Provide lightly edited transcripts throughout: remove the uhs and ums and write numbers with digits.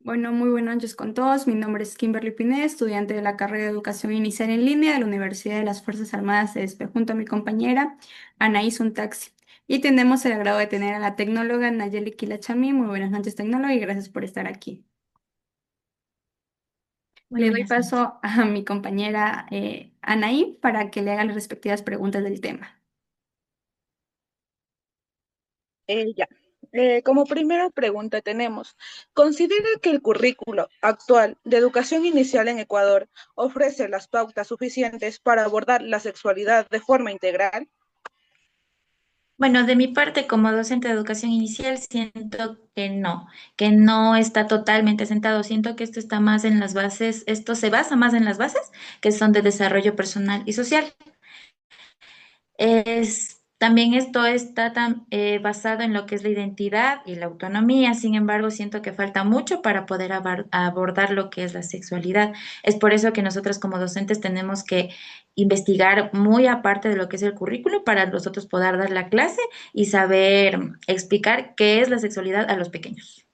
Bueno, muy buenas noches con todos. Mi nombre es Kimberly Piné, estudiante de la carrera de Educación Inicial en Línea de la Universidad de las Fuerzas Armadas de ESPE, junto a mi compañera Anaís Taxi. Y tenemos el agrado de tener a la tecnóloga Nayeli Kilachami. Muy buenas noches, tecnóloga, y gracias por estar aquí. Muy Le doy buenas noches. paso a mi compañera Anaí para que le haga las respectivas preguntas del tema. Ya. Como primera pregunta tenemos, ¿considera que el currículo actual de educación inicial en Ecuador ofrece las pautas suficientes para abordar la sexualidad de forma integral? Bueno, de mi parte, como docente de educación inicial, siento que no está totalmente sentado. Siento que esto está más en las bases, esto se basa más en las bases que son de desarrollo personal y social. También esto está basado en lo que es la identidad y la autonomía. Sin embargo, siento que falta mucho para poder abordar lo que es la sexualidad. Es por eso que nosotros como docentes tenemos que investigar muy aparte de lo que es el currículo para nosotros poder dar la clase y saber explicar qué es la sexualidad a los pequeños.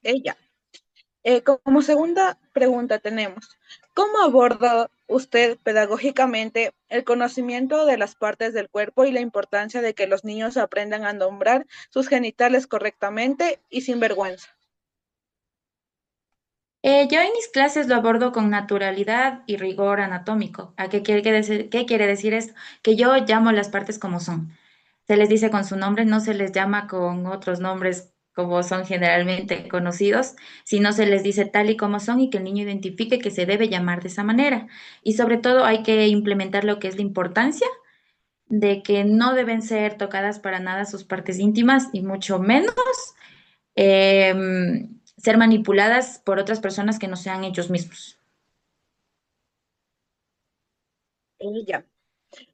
Ella. Como segunda pregunta tenemos, ¿cómo aborda usted pedagógicamente el conocimiento de las partes del cuerpo y la importancia de que los niños aprendan a nombrar sus genitales correctamente y sin vergüenza? Yo en mis clases lo abordo con naturalidad y rigor anatómico. ¿Qué quiere decir esto? Que yo llamo las partes como son. Se les dice con su nombre, no se les llama con otros nombres como son generalmente conocidos, sino se les dice tal y como son y que el niño identifique que se debe llamar de esa manera. Y sobre todo hay que implementar lo que es la importancia de que no deben ser tocadas para nada sus partes íntimas y mucho menos ser manipuladas por otras personas que no sean ellos mismos. Ella.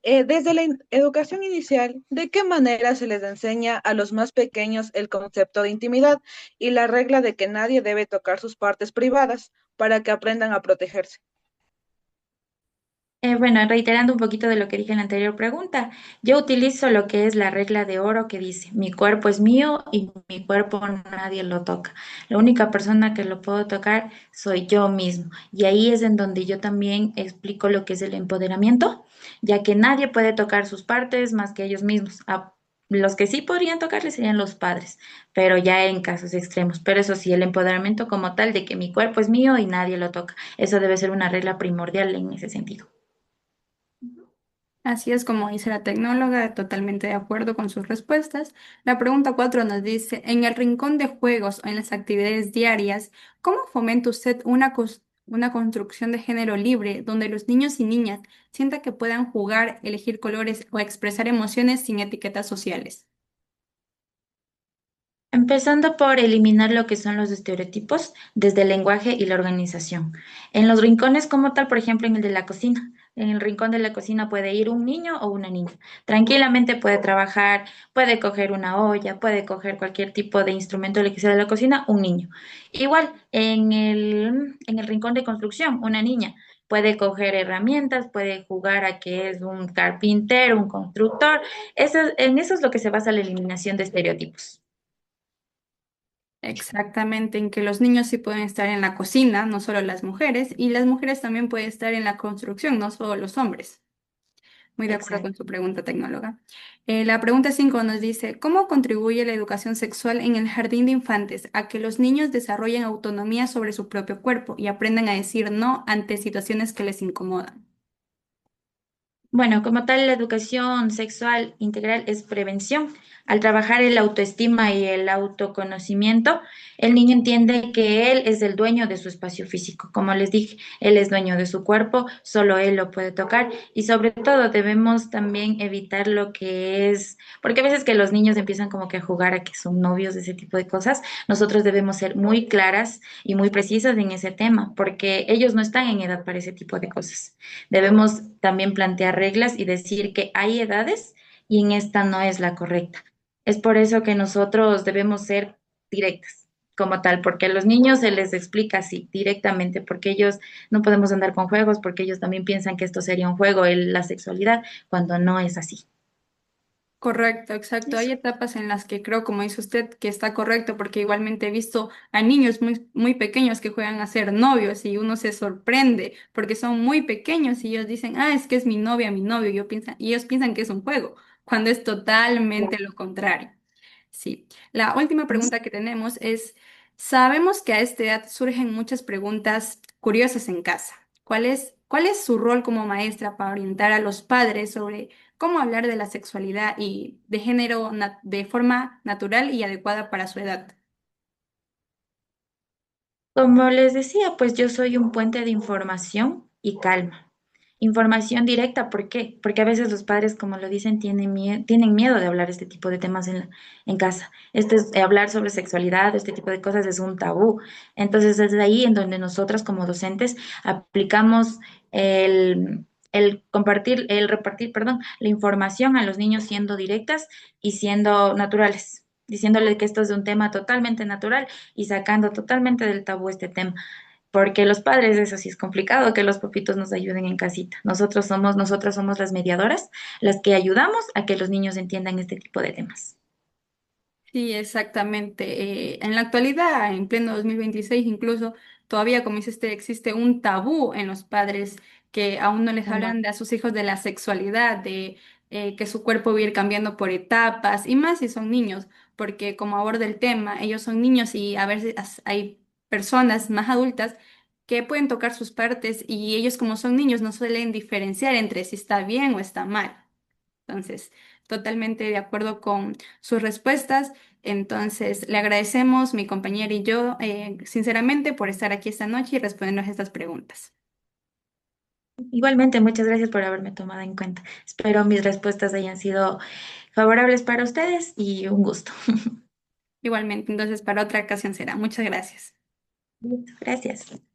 Desde la educación inicial, ¿de qué manera se les enseña a los más pequeños el concepto de intimidad y la regla de que nadie debe tocar sus partes privadas para que aprendan a protegerse? Bueno, reiterando un poquito de lo que dije en la anterior pregunta, yo utilizo lo que es la regla de oro que dice, mi cuerpo es mío y mi cuerpo nadie lo toca. La única persona que lo puedo tocar soy yo mismo. Y ahí es en donde yo también explico lo que es el empoderamiento, ya que nadie puede tocar sus partes más que ellos mismos. Los que sí podrían tocarle serían los padres, pero ya en casos extremos. Pero eso sí, el empoderamiento como tal de que mi cuerpo es mío y nadie lo toca. Eso debe ser una regla primordial en ese sentido. Así es como dice la tecnóloga, totalmente de acuerdo con sus respuestas. La pregunta 4 nos dice, en el rincón de juegos o en las actividades diarias, ¿cómo fomenta usted una construcción de género libre donde los niños y niñas sientan que puedan jugar, elegir colores o expresar emociones sin etiquetas sociales? Empezando por eliminar lo que son los estereotipos desde el lenguaje y la organización. En los rincones como tal, por ejemplo, en el de la cocina. En el rincón de la cocina puede ir un niño o una niña. Tranquilamente puede trabajar, puede coger una olla, puede coger cualquier tipo de instrumento lo que sea de la cocina, un niño. Igual, en el rincón de construcción, una niña puede coger herramientas, puede jugar a que es un carpintero, un constructor. En eso es lo que se basa la eliminación de estereotipos. Exactamente, en que los niños sí pueden estar en la cocina, no solo las mujeres, y las mujeres también pueden estar en la construcción, no solo los hombres. Muy de acuerdo con Exacto. su pregunta, tecnóloga. La pregunta 5 nos dice, ¿cómo contribuye la educación sexual en el jardín de infantes a que los niños desarrollen autonomía sobre su propio cuerpo y aprendan a decir no ante situaciones que les incomodan? Bueno, como tal, la educación sexual integral es prevención. Al trabajar el autoestima y el autoconocimiento, el niño entiende que él es el dueño de su espacio físico. Como les dije, él es dueño de su cuerpo, solo él lo puede tocar y sobre todo debemos también evitar lo que es, porque a veces que los niños empiezan como que a jugar a que son novios, ese tipo de cosas, nosotros debemos ser muy claras y muy precisas en ese tema, porque ellos no están en edad para ese tipo de cosas. Debemos también plantear reglas y decir que hay edades y en esta no es la correcta. Es por eso que nosotros debemos ser directas como tal, porque a los niños se les explica así directamente, porque ellos no podemos andar con juegos, porque ellos también piensan que esto sería un juego, la sexualidad, cuando no es así. Correcto, exacto. Hay Eso. etapas en las que creo, como dice usted, que está correcto, porque igualmente he visto a niños muy pequeños que juegan a ser novios y uno se sorprende porque son muy pequeños y ellos dicen, ah, es que es mi novia, mi novio. Y ellos piensan que es un juego, cuando es totalmente lo contrario. Sí. La última pregunta que tenemos es, sabemos que a esta edad surgen muchas preguntas curiosas en casa. Cuál es su rol como maestra para orientar a los padres sobre cómo hablar de la sexualidad y de género de forma natural y adecuada para su edad? Como les decía, pues yo soy un puente de información y calma. Información directa, ¿por qué? Porque a veces los padres, como lo dicen, tienen miedo de hablar este tipo de temas en casa. Hablar sobre sexualidad, este tipo de cosas es un tabú. Entonces es ahí en donde nosotros como docentes aplicamos el repartir, perdón, la información a los niños siendo directas y siendo naturales, diciéndole que esto es un tema totalmente natural y sacando totalmente del tabú este tema. Porque los padres, eso sí es complicado, que los papitos nos ayuden en casita. Nosotros somos las mediadoras, las que ayudamos a que los niños entiendan este tipo de temas. Sí, exactamente. En la actualidad, en pleno 2026, incluso todavía, como dice usted, existe un tabú en los padres que aún no les Bueno, hablan a sus hijos de la sexualidad, de que su cuerpo va a ir cambiando por etapas, y más si son niños, porque como aborda el tema, ellos son niños y a veces hay personas más adultas que pueden tocar sus partes y ellos como son niños no suelen diferenciar entre si está bien o está mal. Entonces, totalmente de acuerdo con sus respuestas. Entonces, le agradecemos, mi compañera y yo, sinceramente, por estar aquí esta noche y respondernos estas preguntas. igualmente, muchas gracias por haberme tomado en cuenta. Espero mis respuestas hayan sido favorables para ustedes y un gusto. Igualmente, entonces, para otra ocasión será. Muchas gracias. Listo, gracias.